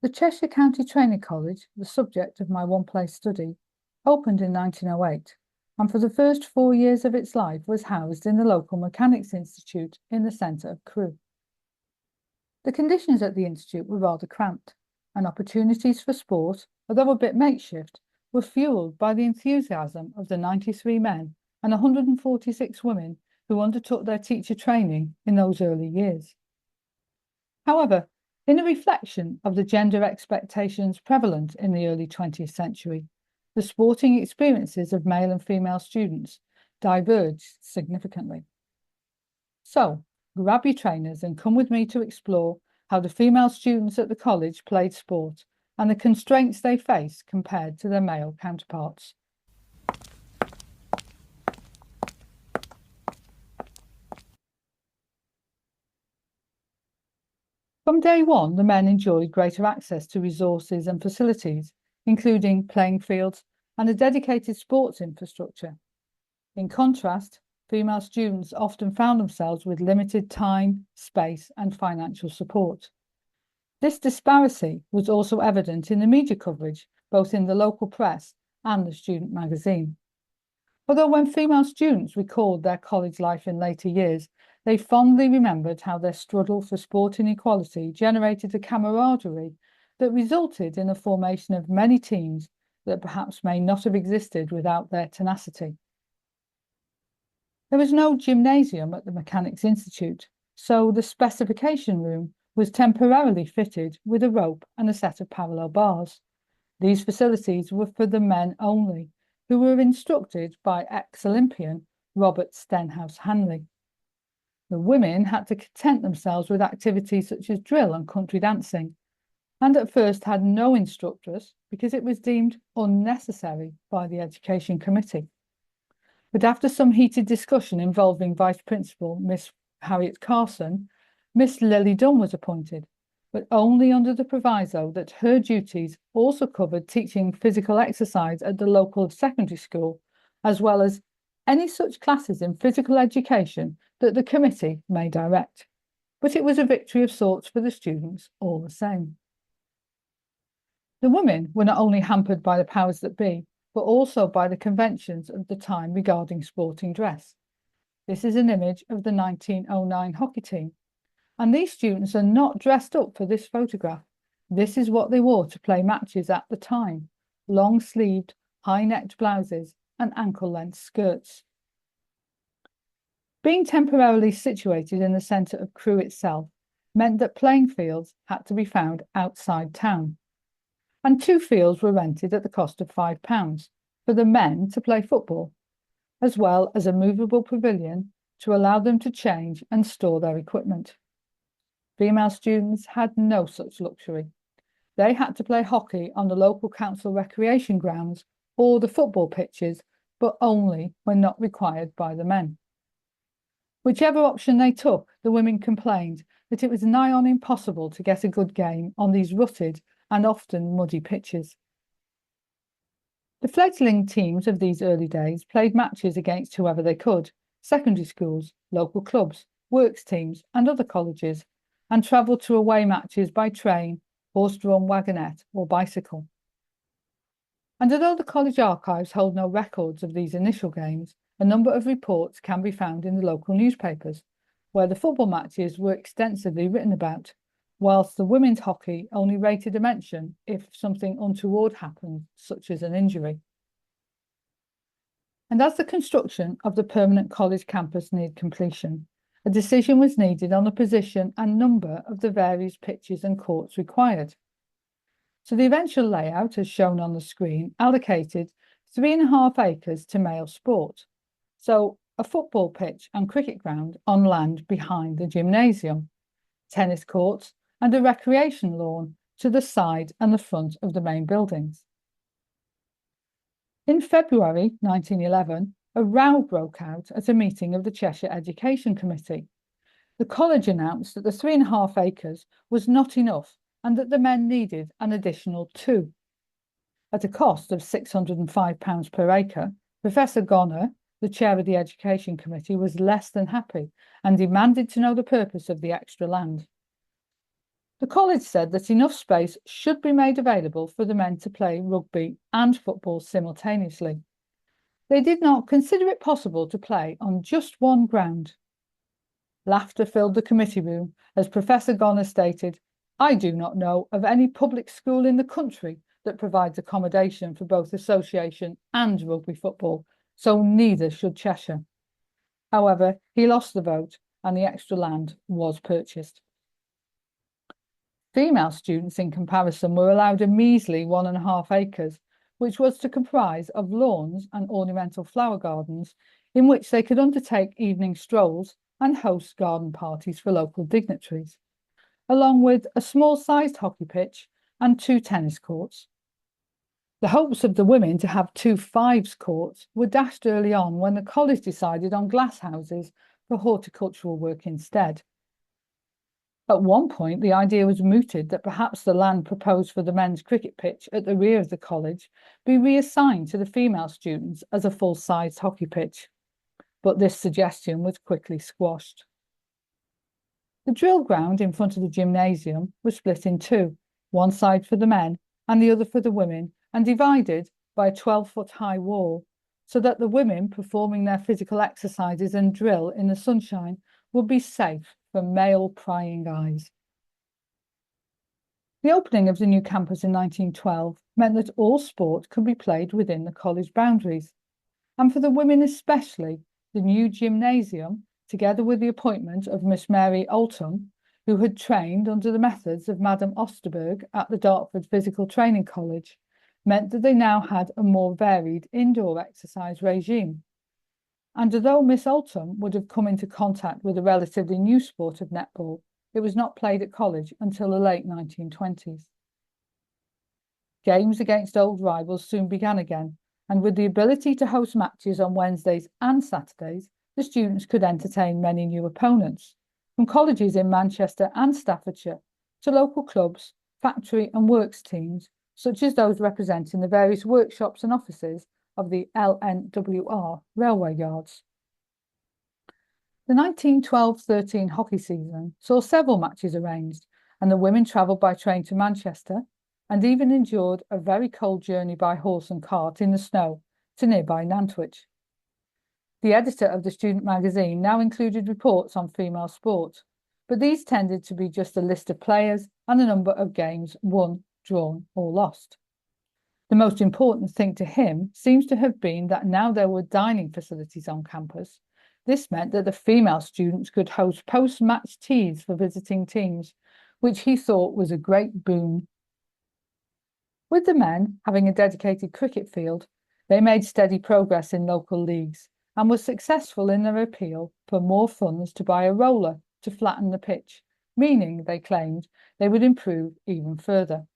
The Cheshire County Training College, the subject of my one-place study, opened in 1908 and for the first 4 years of its life was housed in the local Mechanics Institute in the centre of Crewe. The conditions at the institute were rather cramped, and opportunities for sport, although a bit makeshift, were fuelled by the enthusiasm of the 93 men and 146 women who undertook their teacher training in those early years. However, in a reflection of the gender expectations prevalent in the early 20th century, the sporting experiences of male and female students diverged significantly. So, grab your trainers and come with me to explore how the female students at the college played sport and the constraints they faced compared to their male counterparts. From day one, the men enjoyed greater access to resources and facilities, including playing fields and a dedicated sports infrastructure. In contrast, female students often found themselves with limited time, space, and financial support. This disparity was also evident in the media coverage, both in the local press and the student magazine. Although when female students recalled their college life in later years, they fondly remembered how their struggle for sporting equality generated a camaraderie that resulted in the formation of many teams that perhaps may not have existed without their tenacity. There was no gymnasium at the Mechanics Institute, so the specification room was temporarily fitted with a rope and a set of parallel bars. These facilities were for the men only, who were instructed by ex-Olympian Robert Stenhouse Hanley. The women had to content themselves with activities such as drill and country dancing, and at first had no instructors because it was deemed unnecessary by the Education Committee. But after some heated discussion involving Vice Principal Miss Harriet Carson, Miss Lily Dunn was appointed, but only under the proviso that her duties also covered teaching physical exercise at the local secondary school, as well as any such classes in physical education that the committee may direct. But it was a victory of sorts for the students all the same. The women were not only hampered by the powers that be, but also by the conventions of the time regarding sporting dress. This is an image of the 1909 hockey team, and these students are not dressed up for this photograph. This is what they wore to play matches at the time: long-sleeved, high-necked blouses and ankle-length skirts. Being temporarily situated in the centre of Crewe itself meant that playing fields had to be found outside town, and 2 fields were rented at the cost of £5 for the men to play football, as well as a movable pavilion to allow them to change and store their equipment. Female students had no such luxury. They had to play hockey on the local council recreation grounds or the football pitches, but only when not required by the men. Whichever option they took, the women complained that it was nigh on impossible to get a good game on these rutted and often muddy pitches. The fledgling teams of these early days played matches against whoever they could: secondary schools, local clubs, works teams, and other colleges, and travelled to away matches by train, horse-drawn wagonette, or bicycle. And although the college archives hold no records of these initial games, a number of reports can be found in the local newspapers, where the football matches were extensively written about, whilst the women's hockey only rated a mention if something untoward happened, such as an injury. And as the construction of the permanent college campus neared completion, a decision was needed on the position and number of the various pitches and courts required. So the eventual layout, as shown on the screen, allocated 3.5 acres to male sport, so a football pitch and cricket ground on land behind the gymnasium, tennis courts, and a recreation lawn to the side and the front of the main buildings. In February 1911, a row broke out at a meeting of the Cheshire Education Committee. The college announced that the 3.5 acres was not enough and that the men needed an additional 2. At a cost of £605 per acre, Professor Gonner, the chair of the Education Committee, was less than happy and demanded to know the purpose of the extra land. The college said that enough space should be made available for the men to play rugby and football simultaneously. They did not consider it possible to play on just one ground. Laughter filled the committee room as Professor Gonner stated, "I do not know of any public school in the country that provides accommodation for both association and rugby football, so neither should Cheshire." However, he lost the vote and the extra land was purchased. Female students, in comparison, were allowed a measly 1.5 acres, which was to comprise of lawns and ornamental flower gardens in which they could undertake evening strolls and host garden parties for local dignitaries, along with a small-sized hockey pitch and 2 tennis courts. The hopes of the women to have 2 fives courts were dashed early on when the college decided on glass houses for horticultural work instead. At one point, the idea was mooted that perhaps the land proposed for the men's cricket pitch at the rear of the college be reassigned to the female students as a full-sized hockey pitch, but this suggestion was quickly squashed. The drill ground in front of the gymnasium was split in 2, one side for the men and the other for the women, and divided by a 12-foot-high wall, so that the women performing their physical exercises and drill in the sunshine would be safe from male prying eyes. The opening of the new campus in 1912 meant that all sport could be played within the college boundaries, and for the women especially, the new gymnasium, together with the appointment of Miss Mary Oldham, who had trained under the methods of Madame Osterberg at the Dartford Physical Training College, meant that they now had a more varied indoor exercise regime. And although Miss Oldham would have come into contact with the relatively new sport of netball, it was not played at college until the late 1920s. Games against old rivals soon began again, and with the ability to host matches on Wednesdays and Saturdays, the students could entertain many new opponents, from colleges in Manchester and Staffordshire to local clubs, factory and works teams, such as those representing the various workshops and offices of the LNWR railway yards. The 1912-13 hockey season saw several matches arranged, and the women travelled by train to Manchester and even endured a very cold journey by horse and cart in the snow to nearby Nantwich. The editor of the student magazine now included reports on female sport, but these tended to be just a list of players and the number of games won, drawn or lost. The most important thing to him seems to have been that now there were dining facilities on campus. This meant that the female students could host post-match teas for visiting teams, which he thought was a great boon. With the men having a dedicated cricket field, they made steady progress in local leagues and were successful in their appeal for more funds to buy a roller to flatten the pitch, meaning, they claimed, they would improve even further.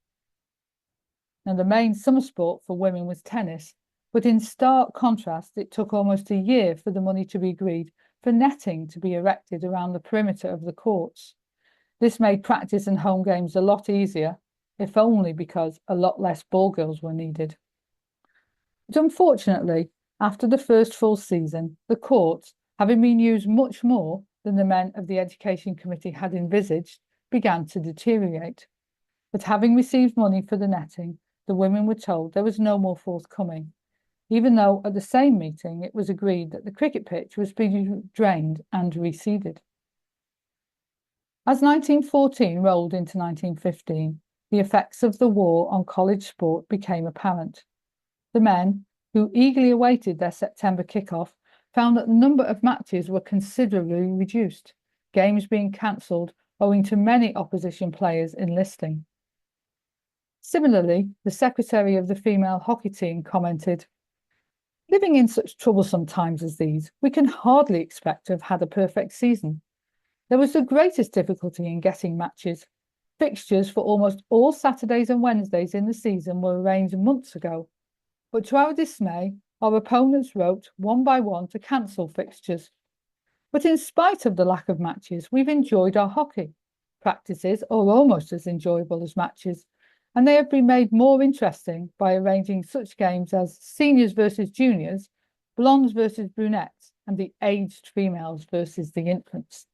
Now, the main summer sport for women was tennis, but in stark contrast, it took almost a year for the money to be agreed for netting to be erected around the perimeter of the courts. This made practice and home games a lot easier, if only because a lot less ball girls were needed. But unfortunately, after the first full season, the courts, having been used much more than the men of the Education Committee had envisaged, began to deteriorate. But having received money for the netting, the women were told there was no more forthcoming, even though at the same meeting it was agreed that the cricket pitch was being drained and reseeded. As 1914 rolled into 1915, the effects of the war on college sport became apparent. The men, who eagerly awaited their September kick-off, found that the number of matches were considerably reduced, games being cancelled owing to many opposition players enlisting. Similarly, the secretary of the female hockey team commented, "Living in such troublesome times as these, we can hardly expect to have had a perfect season. There was the greatest difficulty in getting matches. Fixtures for almost all Saturdays and Wednesdays in the season were arranged months ago, but to our dismay, our opponents wrote one by one to cancel fixtures. But in spite of the lack of matches, we've enjoyed our hockey. Practices are almost as enjoyable as matches, and they have been made more interesting by arranging such games as seniors versus juniors, blondes versus brunettes, and the aged females versus the infants."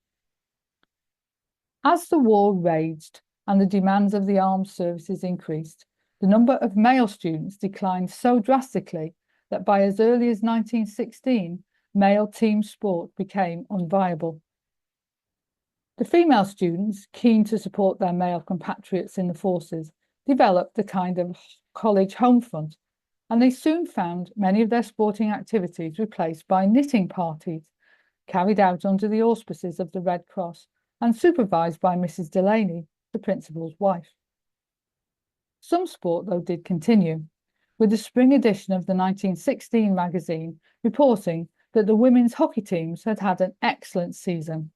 As the war raged, and the demands of the armed services increased, the number of male students declined so drastically that by as early as 1916, male team sport became unviable. The female students, keen to support their male compatriots in the forces, developed a kind of college home front, and they soon found many of their sporting activities replaced by knitting parties, carried out under the auspices of the Red Cross and supervised by Mrs. Delaney, the principal's wife. Some sport, though, did continue, with the spring edition of the 1916 magazine reporting that the women's hockey teams had had an excellent season,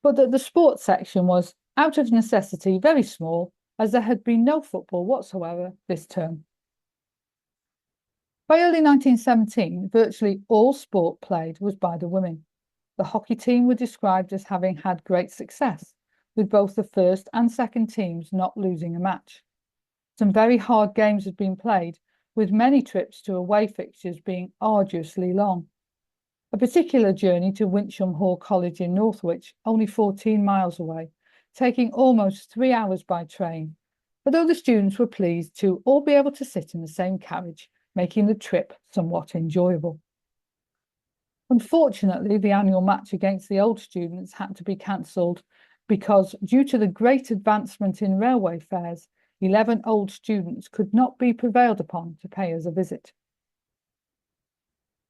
but that the sports section was, out of necessity, very small, as there had been no football whatsoever this term. By early 1917, virtually all sport played was by the women. The hockey team were described as having had great success, with both the first and second teams not losing a match. Some very hard games had been played, with many trips to away fixtures being arduously long. A particular journey to Wincham Hall College in Northwich, only 14 miles away, taking almost 3 hours by train, although the students were pleased to all be able to sit in the same carriage, making the trip somewhat enjoyable. Unfortunately, the annual match against the old students had to be cancelled because, due to the great advancement in railway fares, 11 old students could not be prevailed upon to pay us a visit.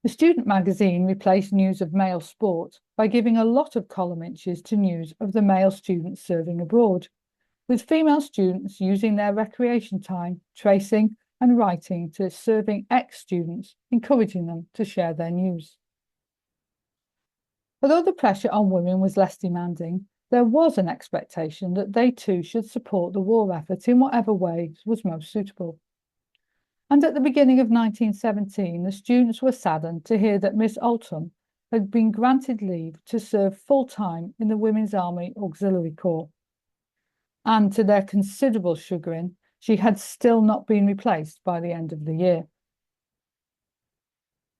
The student magazine replaced news of male sport by giving a lot of column inches to news of the male students serving abroad, with female students using their recreation time tracing and writing to serving ex-students, encouraging them to share their news. Although the pressure on women was less demanding, there was an expectation that they too should support the war effort in whatever way was most suitable. And at the beginning of 1917, the students were saddened to hear that Miss Oldham had been granted leave to serve full-time in the Women's Army Auxiliary Corps. And to their considerable chagrin, she had still not been replaced by the end of the year.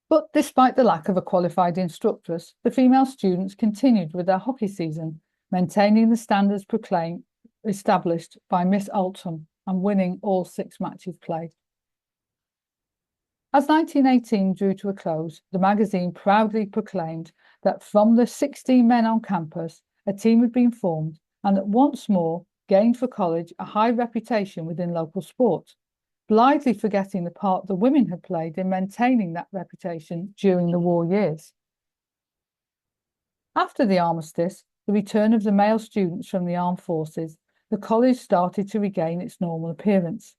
But despite the lack of a qualified instructress, the female students continued with their hockey season, maintaining the standards established by Miss Oldham and winning all 6 matches played. As 1918 drew to a close, the magazine proudly proclaimed that from the 16 men on campus, a team had been formed and that once more gained for college a high reputation within local sport, blithely forgetting the part the women had played in maintaining that reputation during the war years. After the armistice, the return of the male students from the armed forces, the college started to regain its normal appearance.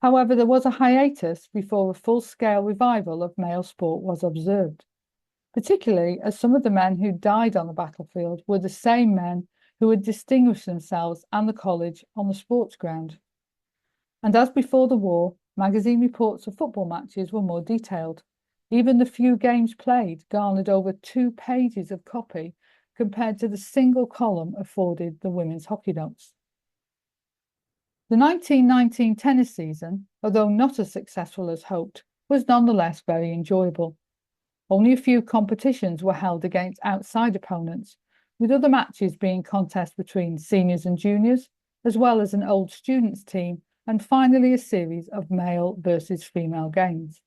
However, there was a hiatus before a full-scale revival of male sport was observed, particularly as some of the men who died on the battlefield were the same men who had distinguished themselves and the college on the sports ground. And as before the war, magazine reports of football matches were more detailed. Even the few games played garnered over 2 pages of copy compared to the single column afforded the women's hockey notes. The 1919 tennis season, although not as successful as hoped, was nonetheless very enjoyable. Only a few competitions were held against outside opponents, with other matches being contests between seniors and juniors, as well as an old students team, and finally a series of male versus female games.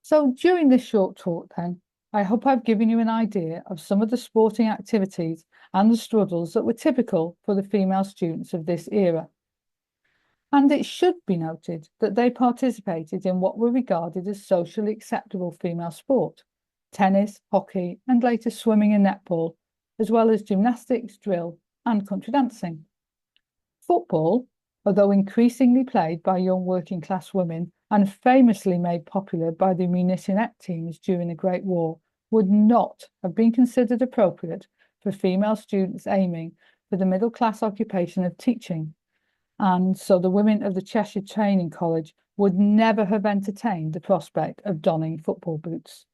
So during this short talk then, I hope I've given you an idea of some of the sporting activities and the struggles that were typical for the female students of this era. And it should be noted that they participated in what were regarded as socially acceptable female sport: tennis, hockey, and later swimming and netball, as well as gymnastics, drill, and country dancing. Football, although increasingly played by young working-class women and famously made popular by the munitionette teams during the Great War, would not have been considered appropriate for female students aiming for the middle-class occupation of teaching, and so the women of the Cheshire Training College would never have entertained the prospect of donning football boots.